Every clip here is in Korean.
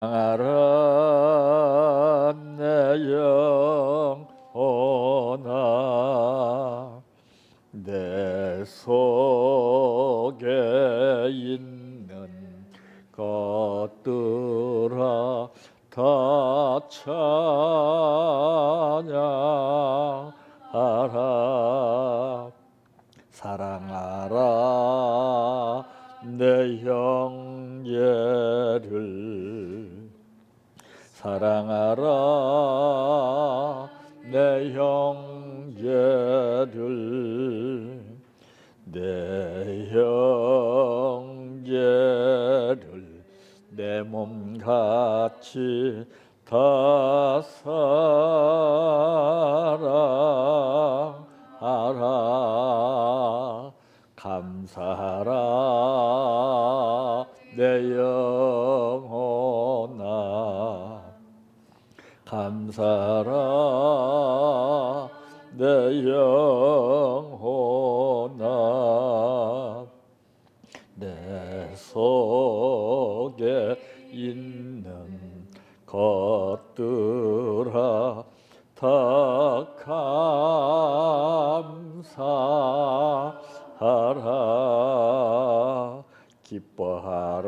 사랑하라 내 영혼아, 내 속에 있는 것들아 다 찬양하라. 사랑하라 내 형제를, 사랑하라 내 형제를, 내 형제를 내 몸같이 다 사랑하라. 감사하라 내 영혼아, 감사하라 내 영혼아, 내 속에 있는 것들아 다 감사하라. 기뻐하라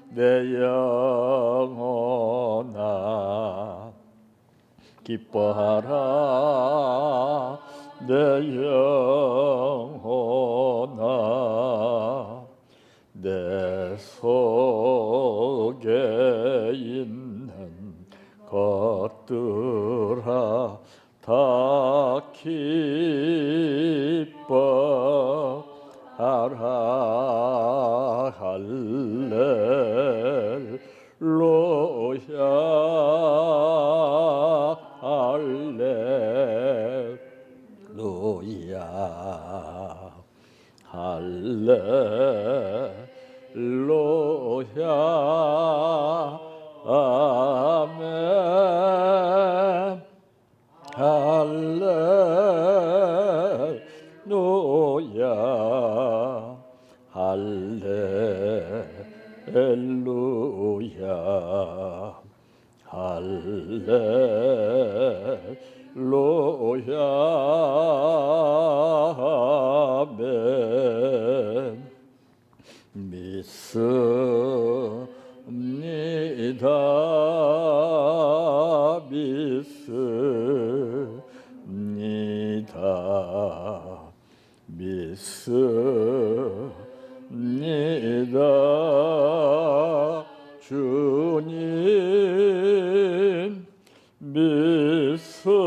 내 영혼아, 기뻐하라 내 영혼아, 내 속에 있는 것들아 다 기뻐하라. 할렐루야, 할렐루야, 할렐루야, 아멘. 할렐루야, 할렐루야, 할렐루야, 아멘. 믿습니다, 믿습니다, 믿습니다. 주님 믿습니다,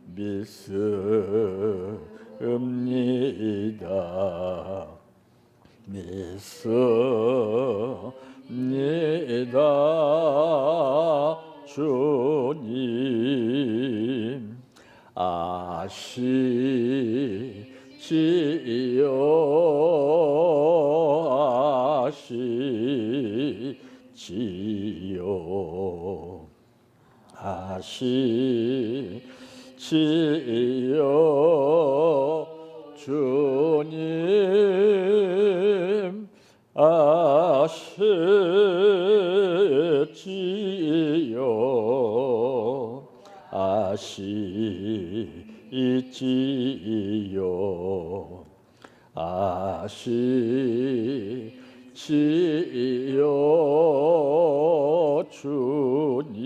믿습니다, 믿습니다. 주님 아시지요, 아시지요, 아시지요. 주님 아시지요, 아시지요, 아시지요. 주님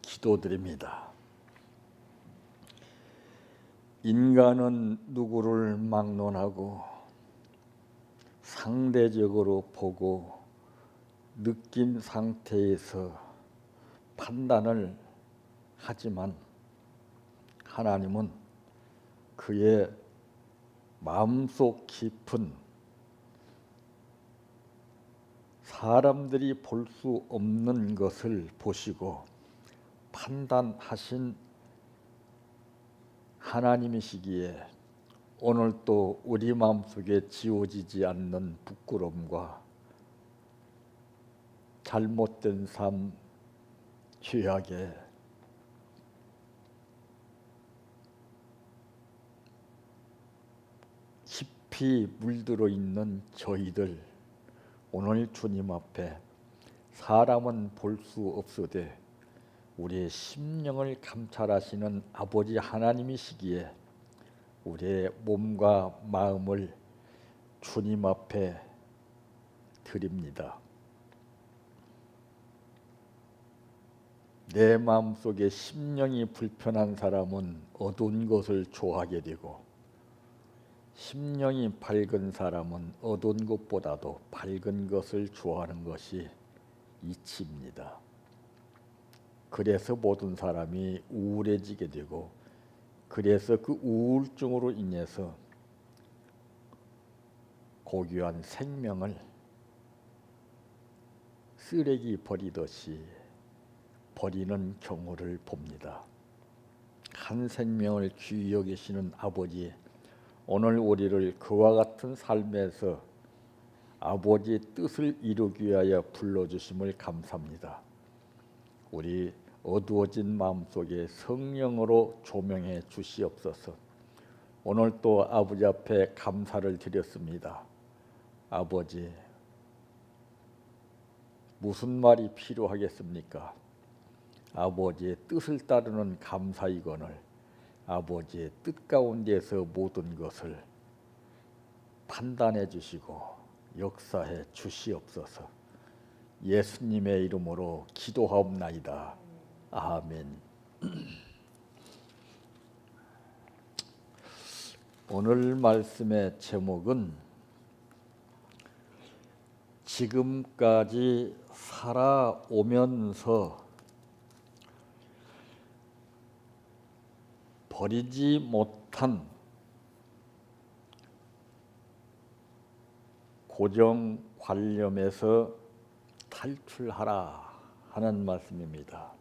기도드립니다. 인간은 누구를 막론하고 상대적으로 보고 느낀 상태에서 판단을 하지만 하나님은 그의 마음속 깊은 사람들이 볼 수 없는 것을 보시고 판단하신 하나님이시기에 오늘 또 우리 마음속에 지워지지 않는 부끄러움과 잘못된 삶, 죄악에 깊이 물들어 있는 저희들 오늘 주님 앞에 사람은 볼 수 없으되 우리의 심령을 감찰하시는 아버지 하나님이시기에 우리의 몸과 마음을 주님 앞에 드립니다. 내 마음속에 심령이 불편한 사람은 어두운 것을 좋아하게 되고 심령이 밝은 사람은 어두운 것보다도 밝은 것을 좋아하는 것이 이치입니다. 그래서 모든 사람이 우울해지게 되고 그래서 그 우울증으로 인해서 고귀한 생명을 쓰레기 버리듯이 버리는 경우를 봅니다. 한 생명을 귀히 여기시는 아버지, 오늘 우리를 그와 같은 삶에서 아버지의 뜻을 이루기 위하여 불러주심을 감사합니다. 우리 어두워진 마음속에 성령으로 조명해 주시옵소서. 오늘 또 아버지 앞에 감사를 드렸습니다. 아버지, 무슨 말이 필요하겠습니까? 아버지의 뜻을 따르는 감사이거늘 아버지의 뜻 가운데서 모든 것을 판단해 주시고 역사해 주시옵소서. 예수님의 이름으로 기도하옵나이다. 아멘. 오늘 말씀의 제목은 지금까지 살아오면서 버리지 못한 고정관념에서 탈출하라 하는 말씀입니다.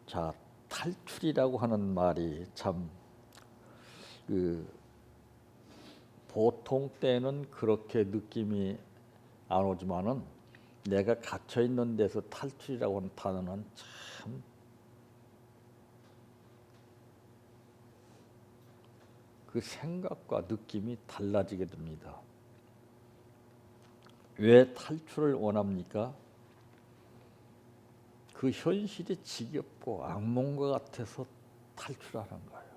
자, 탈출이라고 하는 말이 참 보통 때는 그렇게 느낌이 안 오지만은 내가 갇혀 있는 데서 탈출이라고 하는 단어는 참 그 생각과 느낌이 달라지게 됩니다. 왜 탈출을 원합니까? 그 현실이 지겹고 악몽과 같아서 탈출하는 거예요.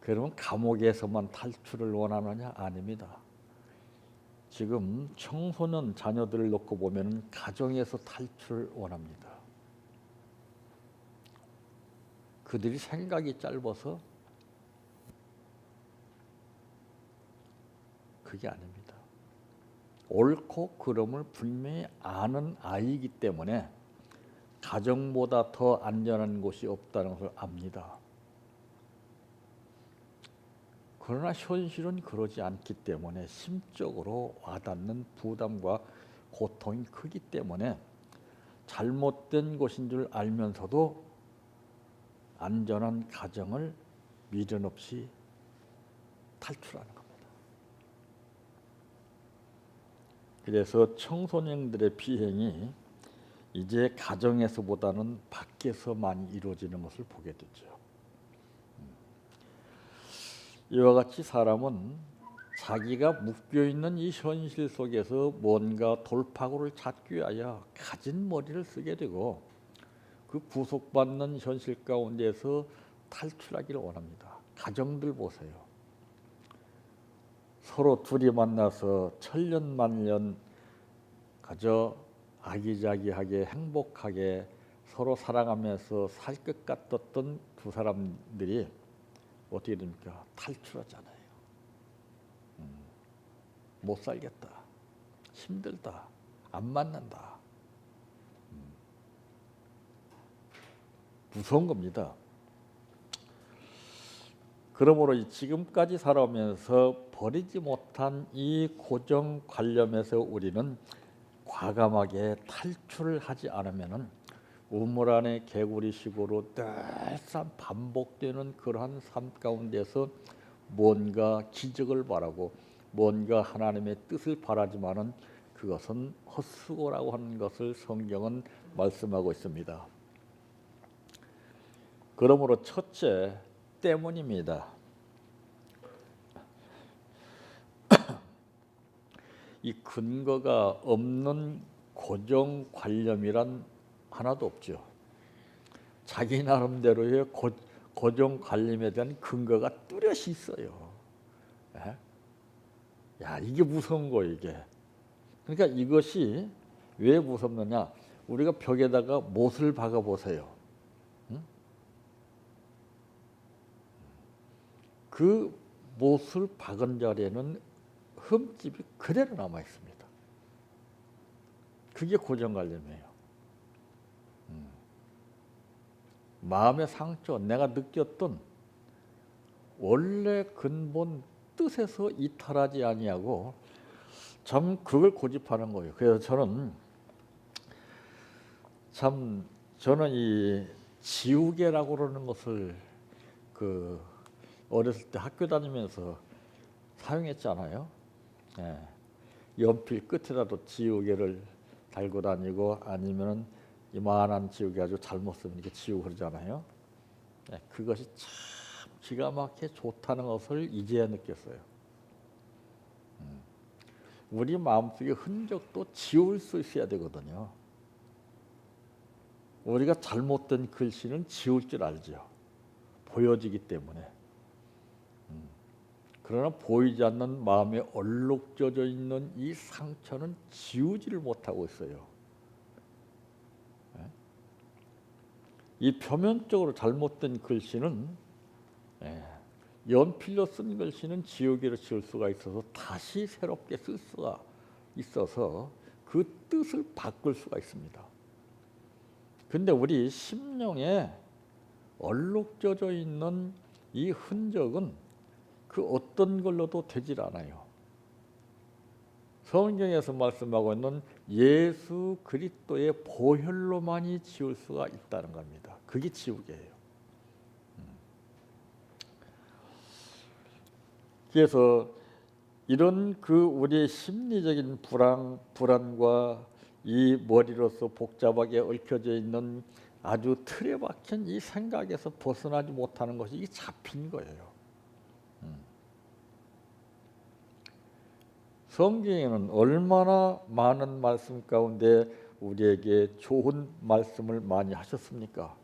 그러면 감옥에서만 탈출을 원하느냐? 아닙니다. 지금 청소년 자녀들을 놓고 보면 가정에서 탈출을 원합니다. 그들이 생각이 짧아서 그게 아닙니다. 옳고 그름을 분명히 아는 아이이기 때문에 가정보다 더 안전한 곳이 없다는 것을 압니다. 그러나 현실은 그러지 않기 때문에 심적으로 와닿는 부담과 고통이 크기 때문에 잘못된 곳인 줄 알면서도 안전한 가정을 미련 없이 탈출하는 겁니다. 그래서 청소년들의 비행이 이제 가정에서보다는 밖에서 많이 이루어지는 것을 보게 되죠. 이와 같이 사람은 자기가 묶여있는 이 현실 속에서 뭔가 돌파구를 찾기 위하여 가진 머리를 쓰게 되고 그 구속받는 현실 가운데서 탈출하기를 원합니다. 가정들 보세요. 서로 둘이 만나서 천년만년 그저 아기자기하게 행복하게 서로 사랑하면서 살 것 같았던 두 사람들이 어떻게 됩니까? 탈출하잖아요. 못 살겠다. 힘들다. 안 만난다. 무서운 겁니다. 그러므로 지금까지 살아오면서 버리지 못한 이 고정관념에서 우리는 과감하게 탈출을 하지 않으면은 우물 안에 개구리식으로 늘상 반복되는 그러한 삶 가운데서 뭔가 기적을 바라고 뭔가 하나님의 뜻을 바라지만은 그것은 헛수고라고 하는 것을 성경은 말씀하고 있습니다. 그러므로 첫째 때문입니다. 이 근거가 없는 고정관념이란 하나도 없죠. 자기 나름대로의 고정관념에 대한 근거가 뚜렷이 있어요. 예? 야, 이게 무서운 거예요, 이게. 그러니까 이것이 왜 무섭느냐? 우리가 벽에다가 못을 박아 보세요. 응? 그 못을 박은 자리에는 흠집이 그대로 남아 있습니다. 그게 고정관념이에요. 마음의 상처, 내가 느꼈던 원래 근본 뜻에서 이탈하지 아니하고 참 그걸 고집하는 거예요. 그래서 저는 이 지우개라고 그러는 것을 그 어렸을 때 학교 다니면서 사용했잖아요. 예. 연필 끝에라도 지우개를 달고 다니고 아니면은 이만한 지우개 아주 잘못 쓰면 이렇게 지우고 그러잖아요. 예. 그것이 참 기가 막히게 좋다는 것을 이제야 느꼈어요. 우리 마음속의 흔적도 지울 수 있어야 되거든요. 우리가 잘못된 글씨는 지울 줄 알죠. 보여지기 때문에. 그러나 보이지 않는 마음에 얼룩져져 있는 이 상처는 지우지를 못하고 있어요. 이 표면적으로 잘못된 글씨는 연필로 쓴 글씨는 지우개로 지울 수가 있어서 다시 새롭게 쓸 수가 있어서 그 뜻을 바꿀 수가 있습니다. 근데 우리 심령에 얼룩져져 있는 이 흔적은 그 어떤 걸로도 되질 않아요. 성경에서 말씀하고 있는 예수 그리스도의 보혈로만이 지울 수가 있다는 겁니다. 그게 지우개예요. 그래서 이런 그 우리의 심리적인 불안과 이 머리로서 복잡하게 얽혀져 있는 아주 틀에 박힌 이 생각에서 벗어나지 못하는 것이 이게 잡힌 거예요. 성경에는 얼마나 많은 말씀 가운데 우리에게 좋은 말씀을 많이 하셨습니까?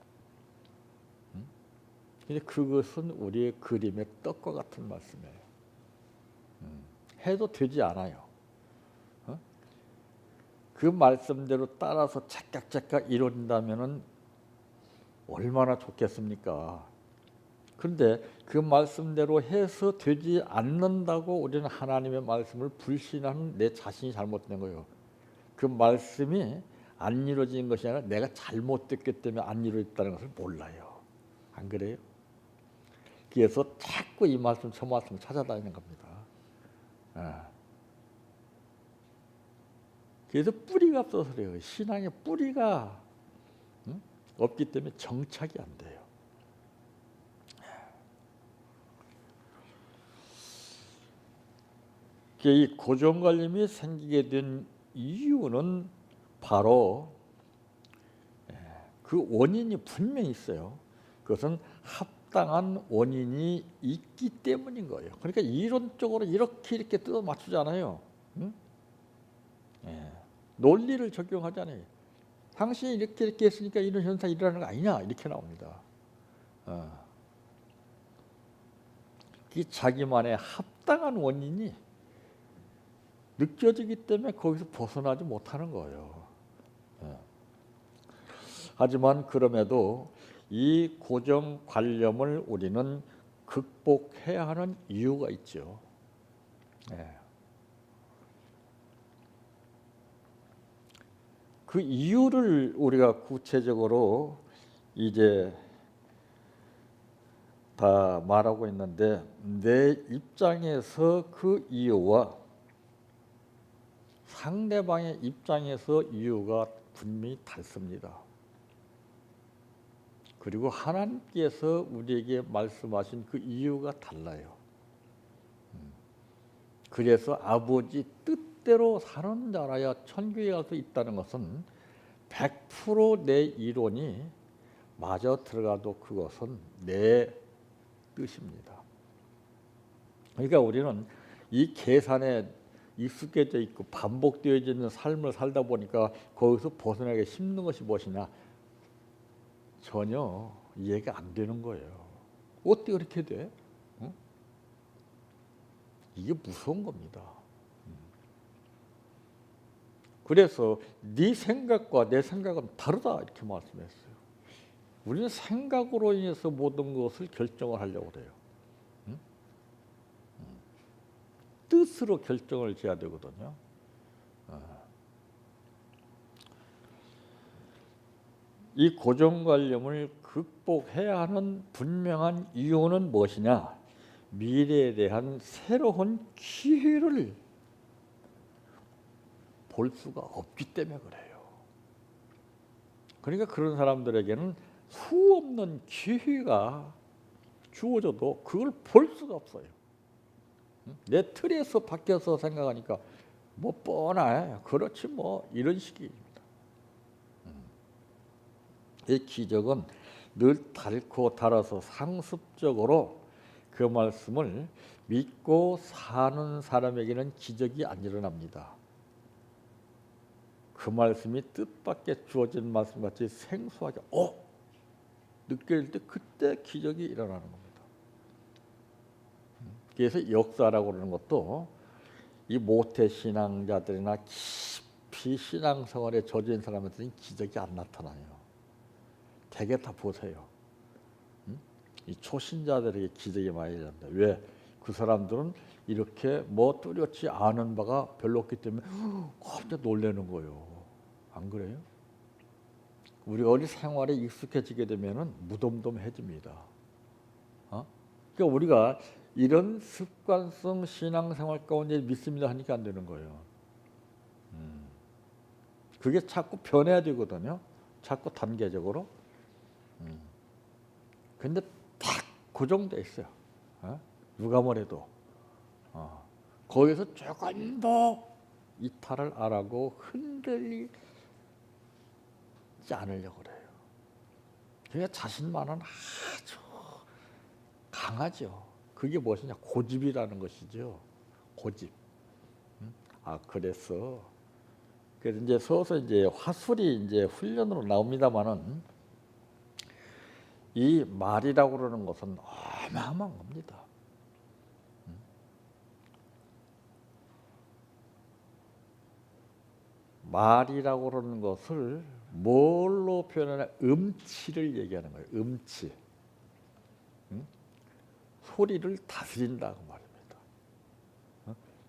근데 그것은 우리의 그림의 떡과 같은 말씀이에요. 해도 되지 않아요. 그 말씀대로 따라서 착각착각 이룬다면은 얼마나 좋겠습니까? 그런데 그 말씀대로 해서 되지 않는다고 우리는 하나님의 말씀을 불신하는 내 자신이 잘못된 거예요. 그 말씀이 안 이루어진 것이 아니라 내가 잘못됐기 때문에 안 이루어졌다는 것을 몰라요. 안 그래요? 그래서 자꾸 이 말씀 저 말씀을 찾아다니는 겁니다. 그래서 뿌리가 없어서 그래요. 신앙의 뿌리가 없기 때문에 정착이 안 돼요. 이 고정관념이 생기게 된 이유는 바로 그 원인이 분명히 있어요. 그것은 합당한 원인이 있기 때문인 거예요. 그러니까 이론적으로 이렇게 뜯어 맞추잖아요. 응? 논리를 적용하잖아요. 당신이 이렇게 했으니까 이런 현상이 일어나는 거 아니냐 이렇게 나옵니다. 이 자기만의 합당한 원인이 느껴지기 때문에 거기서 벗어나지 못하는 거예요. 하지만 그럼에도 이 고정관념을 우리는 극복해야 하는 이유가 있죠. 그 이유를 우리가 구체적으로 이제 다 말하고 있는데 내 입장에서 그 이유와 상대방의 입장에서 이유가 분명히 다릅니다. 그리고 하나님께서 우리에게 말씀하신 그 이유가 달라요. 그래서 아버지 뜻대로 사는 자라야 천국에 갈 수 있다는 것은 100%내 이론이 맞아 들어가도 그것은 내 뜻입니다. 그러니까 우리는 이 계산에 익숙해져 있고 반복되어져 있는 삶을 살다 보니까 거기서 벗어나기 힘든 것이 무엇이냐? 전혀 이해가 안 되는 거예요. 어떻게 그렇게 돼? 응? 이게 무서운 겁니다. 그래서 네 생각과 내 생각은 다르다 이렇게 말씀했어요. 우리는 생각으로 인해서 모든 것을 결정을 하려고 해요. 응? 뜻으로 결정을 지어야 되거든요. 이 고정관념을 극복해야 하는 분명한 이유는 무엇이냐? 미래에 대한 새로운 기회를 볼 수가 없기 때문에 그래요. 그러니까 그런 사람들에게는 수없는 기회가 주어져도 그걸 볼 수가 없어요. 내 틀에서 밖에서 생각하니까 뭐 뻔해, 그렇지 뭐, 이런 식입니다. 이 기적은 늘 닳고 닳아서 상습적으로 그 말씀을 믿고 사는 사람에게는 기적이 안 일어납니다. 그 말씀이 뜻밖의 주어진 말씀같이 생소하게 느낄 때 그때 기적이 일어나는 겁니다. 그래서 역사라고 하는 것도 이 모태신앙자들이나 깊이 신앙생활에 젖은 사람한테는 기적이 안 나타나요. 대개 다 보세요. 이 초신자들에게 기적이 많이 일어납니다. 왜? 그 사람들은 이렇게 뭐 뚜렷이 아는 바가 별로 없기 때문에 깜짝 놀라는 거예요. 안 그래요? 우리 어리 생활에 익숙해지게 되면은 무덤덤해집니다. 그러니까 우리가 이런 습관성 신앙생활 가운데 믿습니다 하니까 안 되는 거예요. 그게 자꾸 변해야 되거든요. 자꾸 단계적으로. 근데 딱 고정돼 있어요. 누가 뭐래도 거기서 조금 더 이탈을 안 하고 흔들리지 않으려고 그래요. 그러니까 자신만은 아주 강하죠. 그게 무엇이냐? 고집이라는 것이죠. 고집. 그래서 이제 서서 이제 화술이 이제 훈련으로 나옵니다만은 이 말이라고 그러는 것은 어마어마한 겁니다. 말이라고 그러는 것을 뭘로 표현하냐? 음치를 얘기하는 거예요. 음치. 소리를 다스린다고 말입니다.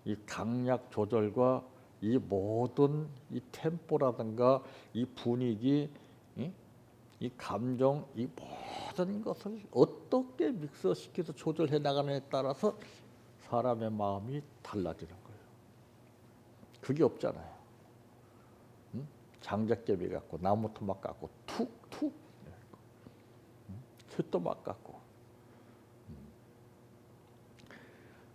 이 강약 조절과 이 모든 이 템포라든가 이 분위기, 이 감정, 이 모든 것을 어떻게 믹서시켜서 조절해 나가느냐에 따라서 사람의 마음이 달라지는 거예요. 그게 없잖아요. 장작개비 갖고 나무 토막 갖고 툭툭 쇳도막 갖고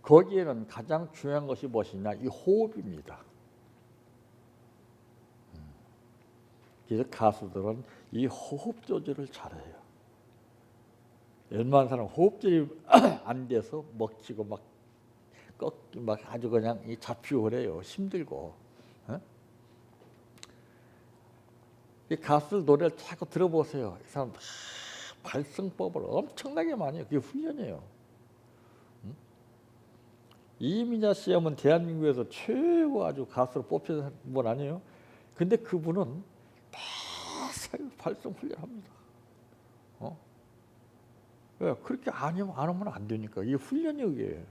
거기에는 가장 중요한 것이 무엇이냐? 이 호흡입니다. 그래서 가수들은 이 호흡 조절을 잘해요. 웬만한 사람 호흡조절이 안 돼서 먹히고 막 꺾기 막 아주 그냥 잡히고 그래요. 힘들고. 이 가수들 노래를 자꾸 들어보세요. 이 사람 발성법을 엄청나게 많이 해요. 그게 훈련이에요. 이민자 씨 하면 대한민국에서 최고 아주 가수로 뽑히는 분 아니에요? 근데 그분은 다 발성 훈련합니다. 왜? 그렇게 안 하면 안 되니까. 이게 훈련이 이게.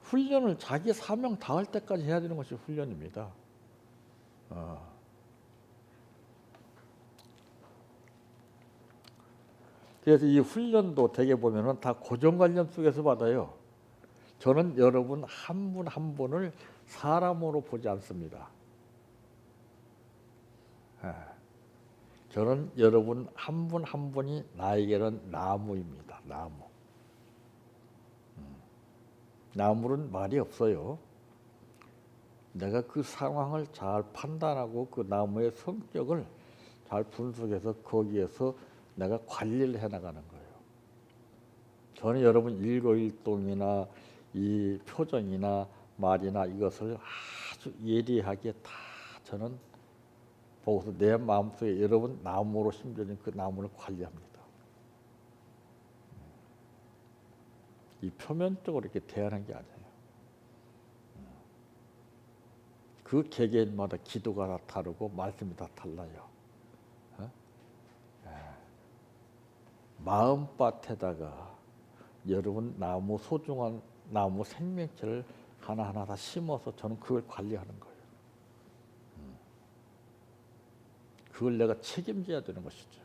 훈련을 자기 사명 다할 때까지 해야 되는 것이 훈련입니다. 그래서 이 훈련도 되게 보면은 다 고정관념 속에서 받아요. 저는 여러분 한 분 한 분을 사람으로 보지 않습니다. 저는 여러분 한 분 한 분이 나에게는 나무입니다. 나무. 나무는 말이 없어요. 내가 그 상황을 잘 판단하고 그 나무의 성격을 잘 분석해서 거기에서 내가 관리를 해나가는 거예요. 저는 여러분 일거일동이나 이 표정이나 말이나 이것을 아주 예리하게 다 저는 보고서 내 마음속에 여러분 나무로 심겨진 그 나무를 관리합니다. 이 표면적으로 이렇게 대하는 게 아니에요. 그 개개인마다 기도가 다 다르고 말씀이 다 달라요. 마음밭에다가 여러분 나무 소중한 나무 생명체를 하나하나 다 심어서 저는 그걸 관리하는 거예요. 그걸 내가 책임져야 되는 것이죠.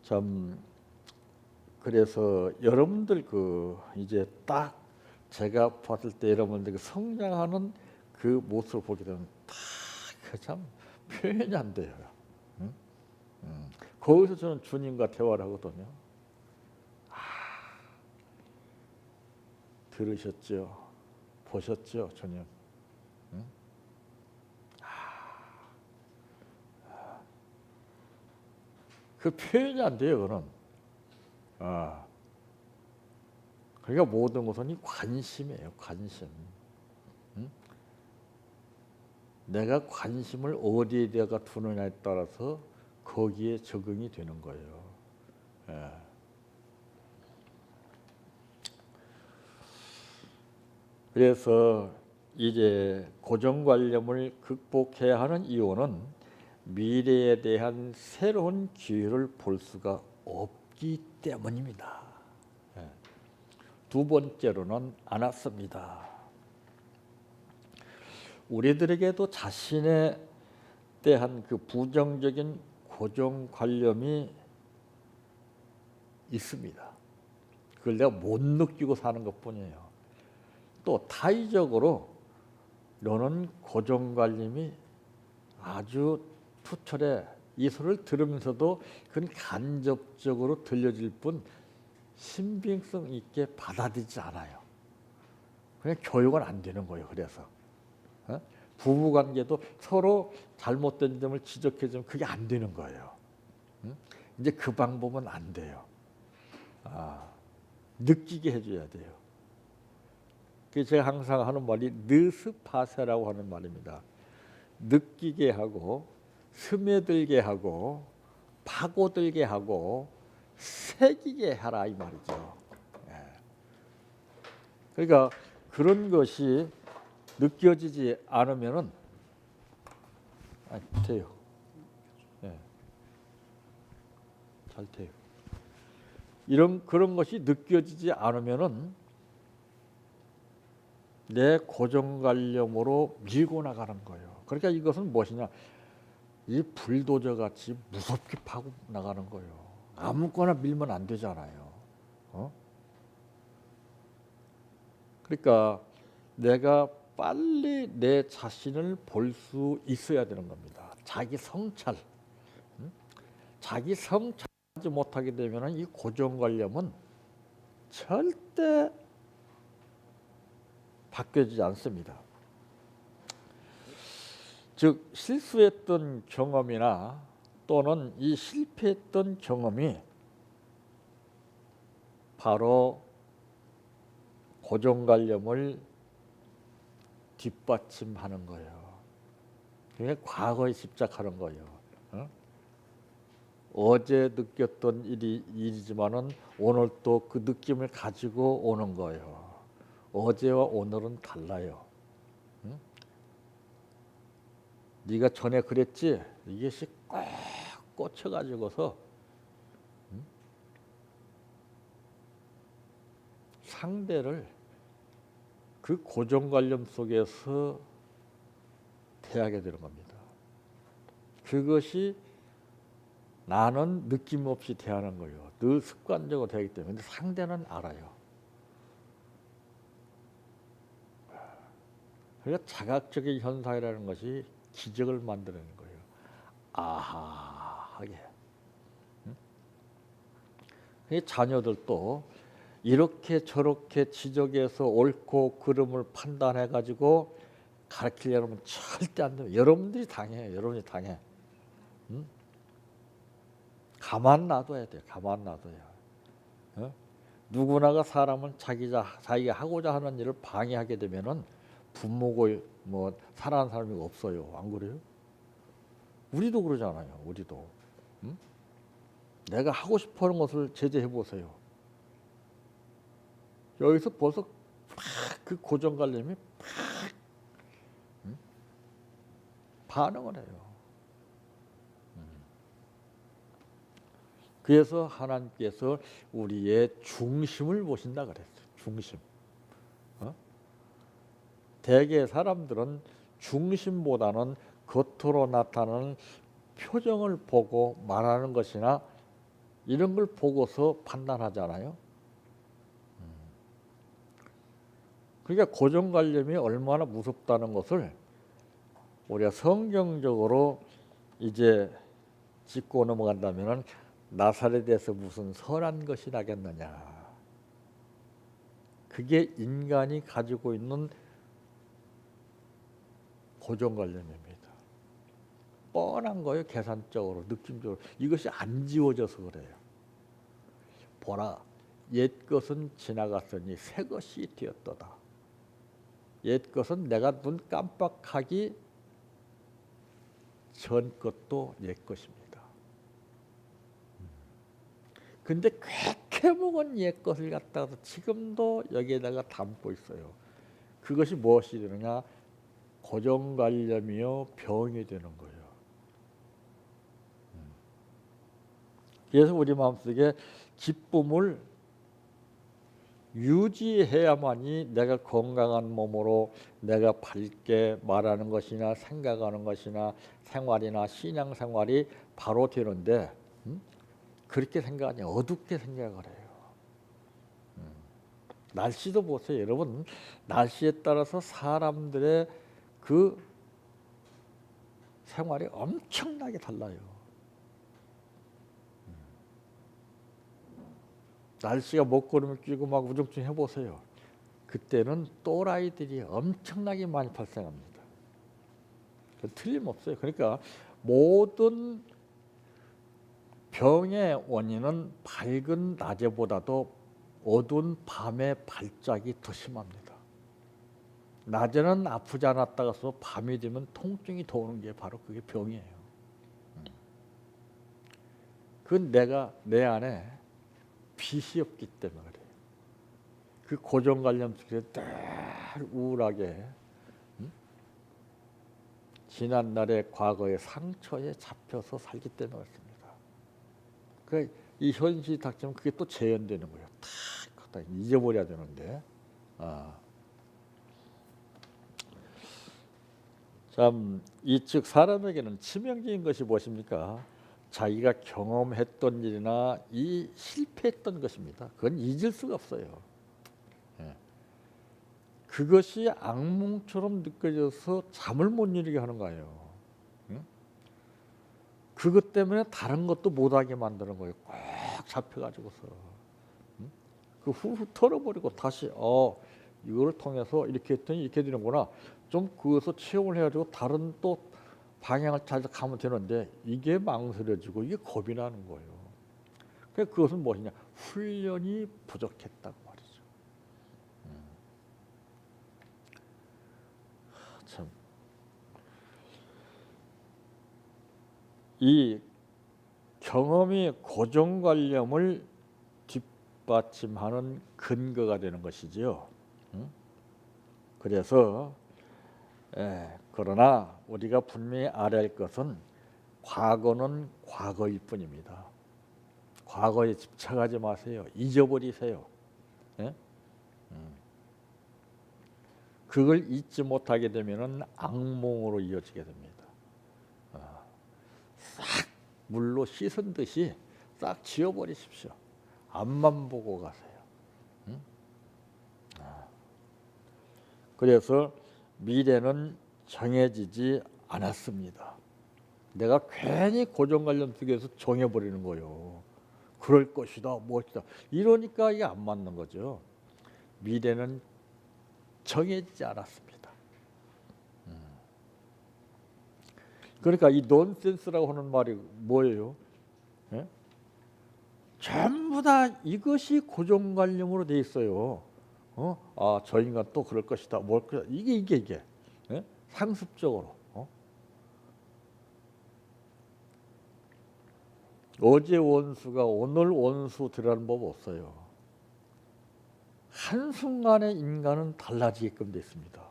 참 그래서 여러분들 그 이제 딱 제가 봤을 때 여러분들 그 성장하는 그 모습을 보게 되면 다 그 참 표현이 안 돼요. 거기서 저는 주님과 대화를 하거든요. 들으셨죠? 보셨죠, 주님? 그 표현이 안 돼요, 그는. 그러니까 모든 것은 이 관심이에요, 관심. 내가 관심을 어디에다가 두느냐에 따라서 거기에 적응이 되는 거예요. 그래서 이제 고정관념을 극복해야 하는 이유는 미래에 대한 새로운 기회를 볼 수가 없기 때문입니다. 두 번째로는 안 왔습니다. 우리들에게도 자신에 대한 그 부정적인 고정관념이 있습니다. 그걸 내가 못 느끼고 사는 것뿐이에요. 또 타의적으로 너는 고정관념이 아주 투철해. 이 소리를 들으면서도 그건 간접적으로 들려질 뿐 신빙성 있게 받아들이지 않아요. 그냥 교육은 안 되는 거예요. 그래서 부부관계도 서로 잘못된 점을 지적해주면 그게 안 되는 거예요. 이제 그 방법은 안 돼요. 느끼게 해줘야 돼요. 그래서 제가 항상 하는 말이 느스파세라고 하는 말입니다. 느끼게 하고 스며들게 하고 파고들게 하고 새기게 하라 이 말이죠. 그러니까 그런 것이 느껴지지 않으면은 돼요. 잘 돼요. 그런 것이 느껴지지 않으면은 내 고정관념으로 밀고 나가는 거예요. 그러니까 이것은 무엇이냐? 이 불도저 같이 무섭게 파고 나가는 거예요. 아무거나 밀면 안 되잖아요. 그러니까 내가 빨리 내 자신을 볼 수 있어야 되는 겁니다. 자기 성찰. 자기 성찰하지 못하게 되면 이 고정관념은 절대 바뀌어지지 않습니다. 즉 실수했던 경험이나 또는 이 실패했던 경험이 바로 고정관념을 뒷받침하는 거예요. 그게 과거에 집착하는 거예요. 어제 느꼈던 일이지만은 오늘 또 그 느낌을 가지고 오는 거예요. 어제와 오늘은 달라요. 네가 전에 그랬지? 이것이 꼭 꽂혀가지고서 상대를 그 고정관념 속에서 대하게 되는 겁니다. 그것이 나는 느낌 없이 대하는 거예요. 늘 습관적으로 대하기 때문에 상대는 알아요. 그러니까 자각적인 현상이라는 것이 기적을 만들어내는 거예요. 아하하게. 자녀들도 이렇게 저렇게 지적해서 옳고 그름을 판단해 가지고 가르치려면 절대 안 돼요. 여러분들이 당해요. 여러분이 당해. 가만 놔둬야 돼. 가만 놔둬야. 어? 누구나가 사람은 자기가 하고자 하는 일을 방해하게 되면은 부모고 뭐 사랑하는 사람이 없어요. 안 그래요? 우리도 그러잖아요. 우리도. 응? 내가 하고 싶어하는 것을 제재해 보세요. 여기서 벌써 팍 그 고정관념이 팍 반응을 해요. 그래서 하나님께서 우리의 중심을 보신다 그랬어요. 중심. 대개 사람들은 중심보다는 겉으로 나타나는 표정을 보고 말하는 것이나 이런 걸 보고서 판단하잖아요. 그러니까 고정관념이 얼마나 무섭다는 것을 우리가 성경적으로 이제 짚고 넘어간다면은 나사렛에서 무슨 선한 것이 나겠느냐. 그게 인간이 가지고 있는 고정관념입니다. 뻔한 거예요. 계산적으로, 느낌적으로. 이것이 안 지워져서 그래요. 보라, 옛 것은 지나갔으니 새 것이 되었도다. 옛 것은 내가 눈 깜빡하기 전 것도 옛 것입니다. 근데 꽤 먹은 옛 것을 갖다가 지금도 여기에다가 담고 있어요. 그것이 무엇이 되느냐? 고정관념이요 병이 되는 거예요. 그래서 우리 마음속에 기쁨을 유지해야만이 내가 건강한 몸으로 내가 밝게 말하는 것이나 생각하는 것이나 생활이나 신앙생활이 바로 되는데 그렇게 생각하니 어둡게 생각을 해요. 날씨도 보세요. 여러분, 날씨에 따라서 사람들의 그 생활이 엄청나게 달라요. 날씨가 먹구름을 끼고 막 우중충 해보세요. 그때는 또라이들이 엄청나게 많이 발생합니다. 틀림없어요. 그러니까 모든 병의 원인은 밝은 낮에보다도 어두운 밤의 발작이 더 심합니다. 낮에는 아프지 않았다가서 밤이 되면 통증이 더 오는 게 바로 그게 병이에요. 그건 내 안에 빛이 없기 때문에 그래요. 그 고정관념 속에서 늘 우울하게 지난날의 과거의 상처에 잡혀서 살기 때문에 그렇습니다. 이 현실이 닥치면 그게 또 재현되는 거예요. 탁 잊어버려야 되는데. 참 이즉 사람에게는 치명적인 것이 무엇입니까? 자기가 경험했던 일이나 이 실패했던 것입니다. 그건 잊을 수가 없어요. 그것이 악몽처럼 느껴져서 잠을 못 이루게 하는 거예요. 그것 때문에 다른 것도 못하게 만드는 거예요. 꽉 잡혀가지고서. 그 후후 털어버리고 다시 이거를 통해서 이렇게 했더니 이렇게 되는구나. 좀 그것을 체험을 해가지고 다른 또 방향을 찾아 가면 되는데 이게 망설여지고 이게 겁이 나는 거예요. 그러니까 그것은 무엇이냐? 훈련이 부족했다고 말이죠. 참. 이 경험이 고정관념을 뒷받침하는 근거가 되는 것이지요. 그래서 그러나 우리가 분명히 알아야 할 것은 과거는 과거일 뿐입니다. 과거에 집착하지 마세요. 잊어버리세요. 그걸 잊지 못하게 되면은 악몽으로 이어지게 됩니다. 싹 물로 씻은 듯이 싹 지워버리십시오. 앞만 보고 가세요. 그래서 미래는 정해지지 않았습니다. 내가 괜히 고정관념 속에서 정해버리는 거예요. 그럴 것이다, 무엇이다. 이러니까 이게 안 맞는 거죠. 미래는 정해지지 않았습니다. 그러니까 이 논센스라고 하는 말이 뭐예요? 전부 다 이것이 고정관념으로 돼 있어요. 저 인간 또 그럴 것이다. 이게 예? 상습적으로. 어제 원수가 오늘 원수 되라는 법 없어요. 한순간에 인간은 달라지게끔 돼 있습니다.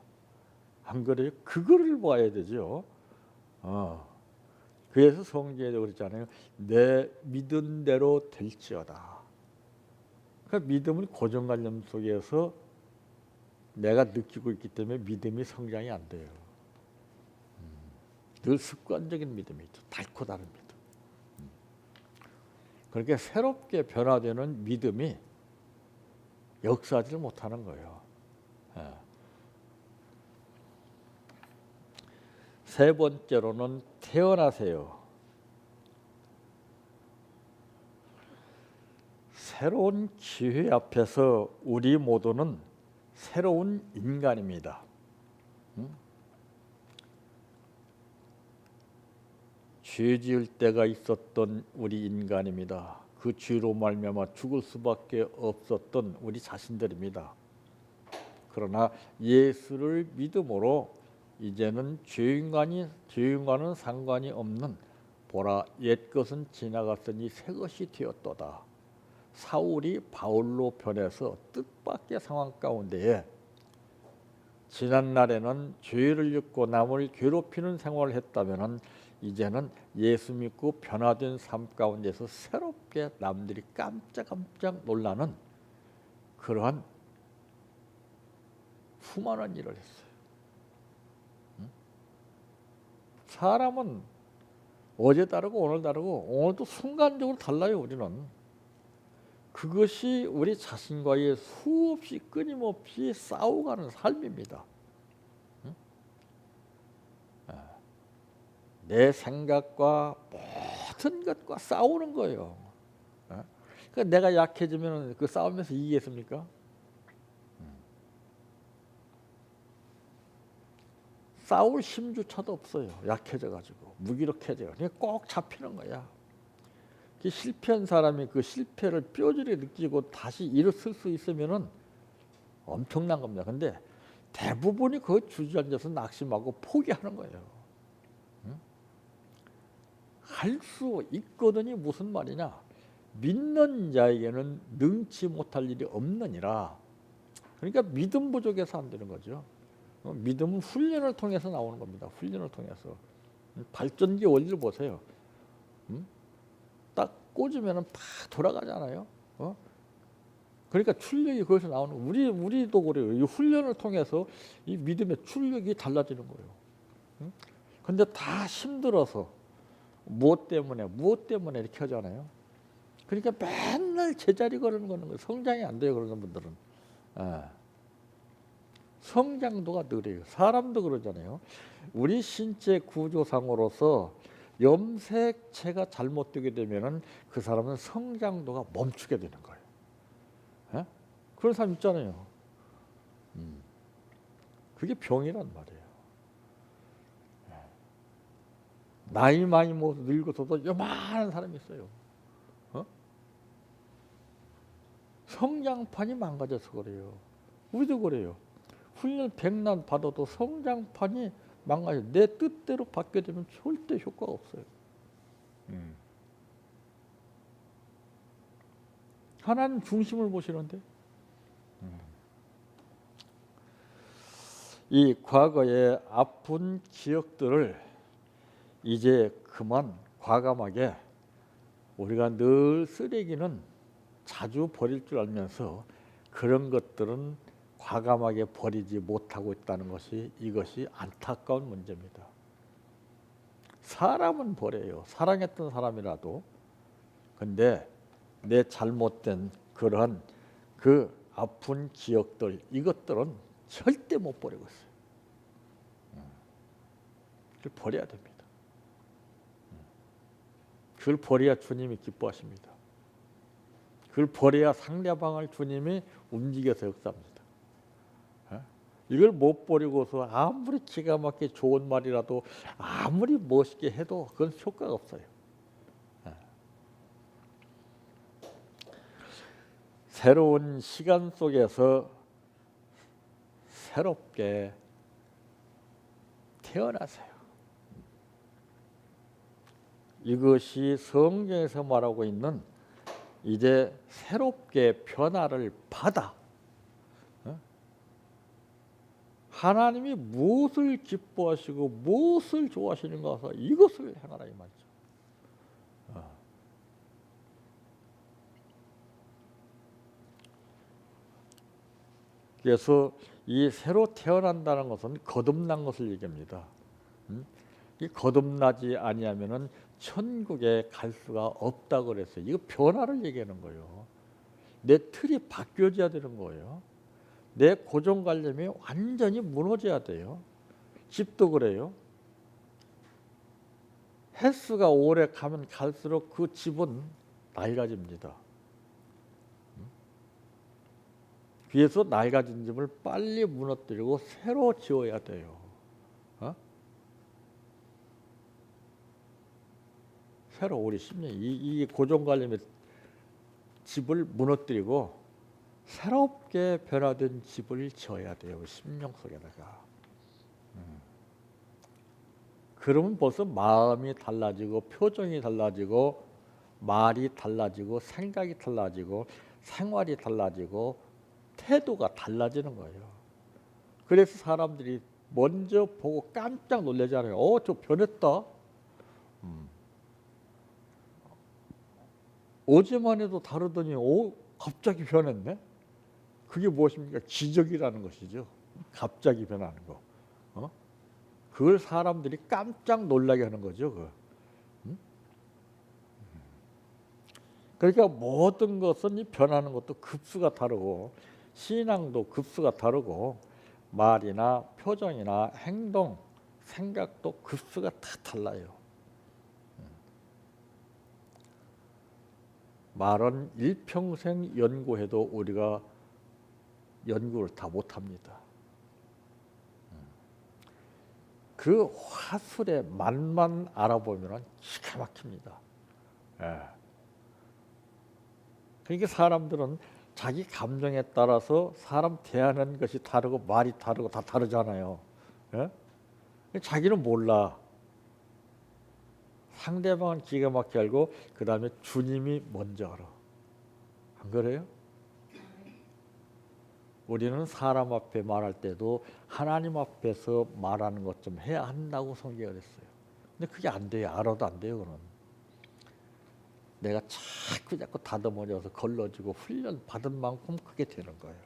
안 그래요? 그거를 봐야 되죠. 그래서 성경에도 그랬잖아요. 내 믿은 대로 될지어다. 그러니까 믿음은 고정관념 속에서 내가 느끼고 있기 때문에 믿음이 성장이 안 돼요. 늘 습관적인 믿음이죠. 닳고 다른 믿음. 그렇게 새롭게 변화되는 믿음이 역사하지를 못하는 거예요. 세 번째로는 태어나세요. 새로운 기회 앞에서 우리 모두는 새로운 인간입니다. 죄 지을 때가 있었던 우리 인간입니다. 그 죄로 말미암아 죽을 수밖에 없었던 우리 자신들입니다. 그러나 예수를 믿음으로 이제는 죄인과는 상관이 없는 보라 옛것은 지나갔으니 새것이 되었도다. 사울이 바울로 변해서 뜻밖의 상황 가운데에 지난날에는 죄를 짓고 남을 괴롭히는 생활을 했다면 이제는 예수 믿고 변화된 삶 가운데서 새롭게 남들이 깜짝깜짝 놀라는 그러한 수많은 일을 했어요. 사람은 어제 다르고 오늘 다르고 오늘도 순간적으로 달라요. 우리는. 그것이 우리 자신과의 수없이 끊임없이 싸워가는 삶입니다. 내 생각과 모든 것과 싸우는 거예요. 그러니까 내가 약해지면 그 싸우면서 이기겠습니까? 싸울 힘조차도 없어요. 약해져가지고 무기력해져. 그냥 꼭 잡히는 거야. 실패한 사람이 그 실패를 뼈저리게 느끼고 다시 일어설 수 있으면은 엄청난 겁니다. 근데 대부분이 그 주저앉아서 낙심하고 포기하는 거예요. 할 수 있거든이 무슨 말이냐? 믿는 자에게는 능치 못할 일이 없느니라. 그러니까 믿음 부족해서 안 되는 거죠. 믿음은 훈련을 통해서 나오는 겁니다. 훈련을 통해서. 발전기 원리를 보세요. 딱 꽂으면 팍 돌아가잖아요. 그러니까 출력이 거기서 나오는 거예요. 우리도 그래요. 이 훈련을 통해서 이 믿음의 출력이 달라지는 거예요. 근데 다 힘들어서 무엇 때문에 이렇게 하잖아요. 그러니까 맨날 제자리 걸는 거예요. 성장이 안 돼요. 그런 분들은. 성장도가 느려요. 사람도 그러잖아요. 우리 신체 구조상으로서 염색체가 잘못되게 되면은 그 사람은 성장도가 멈추게 되는 거예요. 그런 사람 있잖아요. 그게 병이란 말이에요. 나이 많이 먹어서 늙어서도 요만한 사람이 있어요. 성장판이 망가져서 그래요. 우리도 그래요. 훈련 100난 받아도 성장판이 망가져. 내 뜻대로 받게 되면 절대 효과가 없어요. 하나님 중심을 보시는데 이 과거의 아픈 기억들을 이제 그만 과감하게 우리가 늘 쓰레기는 자주 버릴 줄 알면서 그런 것들은 과감하게 버리지 못하고 있다는 것이 이것이 안타까운 문제입니다. 사람은 버려요. 사랑했던 사람이라도. 근데 내 잘못된 그러한 그 아픈 기억들 이것들은 절대 못 버리고 있어요. 그걸 버려야 됩니다. 그걸 버려야 주님이 기뻐하십니다. 그걸 버려야 상대방을 주님이 움직여서 역사합니다. 이걸 못 버리고서 아무리 기가 막히게 좋은 말이라도 아무리 멋있게 해도 그건 효과가 없어요. 새로운 시간 속에서 새롭게 태어나세요. 이것이 성경에서 말하고 있는 이제 새롭게 변화를 받아 하나님이 무엇을 기뻐하시고 무엇을 좋아하시는가 해서 이것을 행하라 이 말이죠. 그래서 이 새로 태어난다는 것은 거듭난 것을 얘기합니다. 이 거듭나지 아니하면은 천국에 갈 수가 없다고 그랬어요. 이거 변화를 얘기하는 거예요. 내 틀이 바뀌어져야 되는 거예요. 내 고정관념이 완전히 무너져야 돼요. 집도 그래요. 횟수가 오래 가면 갈수록 그 집은 낡아집니다. 그래서 낡아진 집을 빨리 무너뜨리고 새로 지어야 돼요. 새로 우리 10년 이 고정관념의 집을 무너뜨리고 새롭게 변화된 집을 지어야 돼요. 심령 속에다가. 그러면 벌써 마음이 달라지고 표정이 달라지고 말이 달라지고 생각이 달라지고 생활이 달라지고 태도가 달라지는 거예요. 그래서 사람들이 먼저 보고 깜짝 놀라잖아요. 저 변했다. 어제만 해도 다르더니 갑자기 변했네. 그게 무엇입니까? 기적이라는 것이죠. 갑자기 변하는 거. 그걸 사람들이 깜짝 놀라게 하는 거죠. 그러니까 모든 것은 변하는 것도 급수가 다르고 신앙도 급수가 다르고 말이나 표정이나 행동, 생각도 급수가 다 달라요. 말은 일평생 연구해도 우리가 연구를 다 못합니다. 그 화술의 맛만 알아보면 기가 막힙니다. 그러니까 사람들은 자기 감정에 따라서 사람 대하는 것이 다르고 말이 다르고 다 다르잖아요. 자기는 몰라. 상대방은 기가 막히게 알고 그 다음에 주님이 먼저 알아. 안 그래요? 우리는 사람 앞에 말할 때도 하나님 앞에서 말하는 것 좀 해야 한다고 성경이 그랬어요. 근데 그게 안 돼요. 알아도 안 돼요. 그건 내가 자꾸 다듬어져서 걸러지고 훈련 받은 만큼 그게 되는 거예요.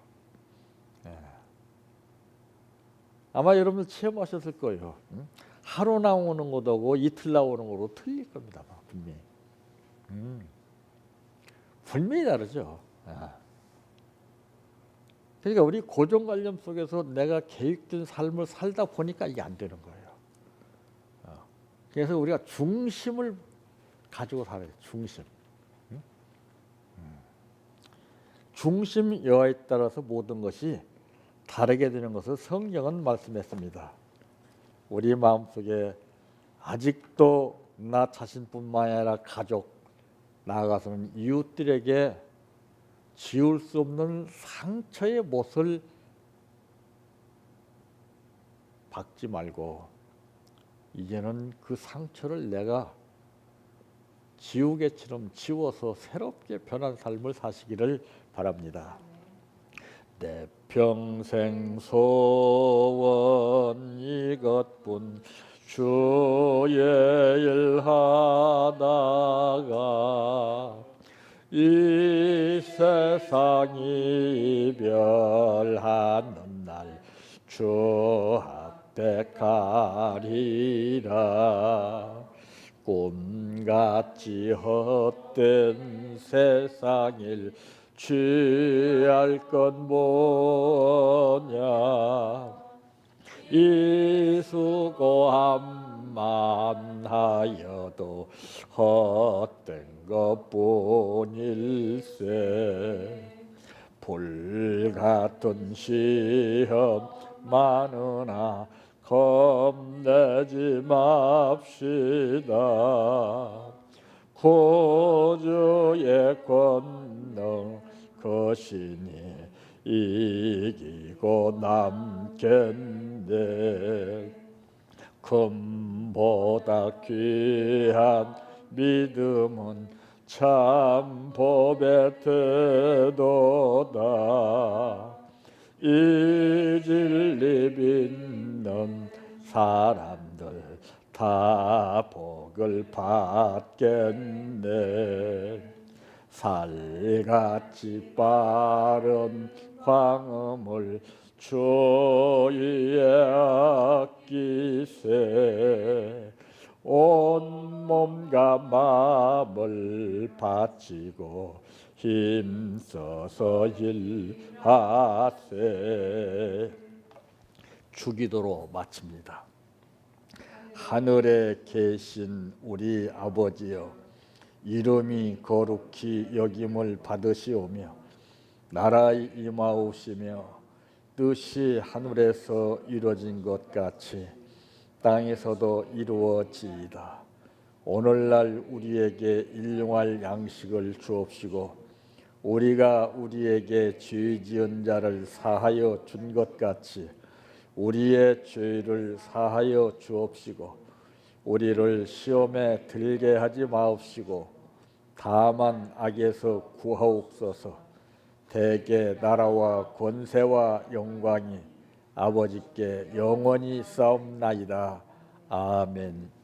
아마 여러분들 체험하셨을 거예요. 하루 나오는 것하고 이틀 나오는 거로 틀릴 겁니다. 분명히. 분명히 다르죠. 그러니까 우리 고정관념 속에서 내가 계획된 삶을 살다 보니까 이게 안 되는 거예요. 그래서 우리가 중심을 가지고 살아요. 중심. 중심 여하에 따라서 모든 것이 다르게 되는 것을 성경은 말씀했습니다. 우리 마음속에 아직도 나 자신뿐만 아니라 가족, 나아가서는 이웃들에게 지울 수 없는 상처의 못을 박지 말고 이제는 그 상처를 내가 지우개처럼 지워서 새롭게 변한 삶을 사시기를 바랍니다. 내 평생 소원 이것뿐 주의 일 하다가 이 세상 이별하는 날 주 앞에 가리라. 꿈같이 헛된 세상일 취할 건 뭐냐. 이 수고함만 하여도 헛된 것뿐일세. 불같은 시험 많으나 겁내지 맙시다. 구주의 권능 것이니 이기고 남겠네. 금보다 귀한 믿음은 참 법의 태도다. 이 진리 믿는 사람들 다 복을 받겠네. 살같이 빠른 광음을 주위에 아끼세. 온 몸과 마음을 바치고 힘써서 일하세. 주기도로 마칩니다. 하늘에 계신 우리 아버지여, 이름이 거룩히 여김을 받으시오며 나라의 임하옵시며 뜻이 하늘에서 이루어진 것 같이 땅에서도 이루어지이다. 오늘날 우리에게 일용할 양식을 주옵시고 우리가 우리에게 죄 지은 자를 사하여 준 것 같이 우리의 죄를 사하여 주옵시고 우리를 시험에 들게 하지 마옵시고 다만 악에서 구하옵소서. 대개 나라와 권세와 영광이 아버지께 영원히 싸움나이다. 아멘.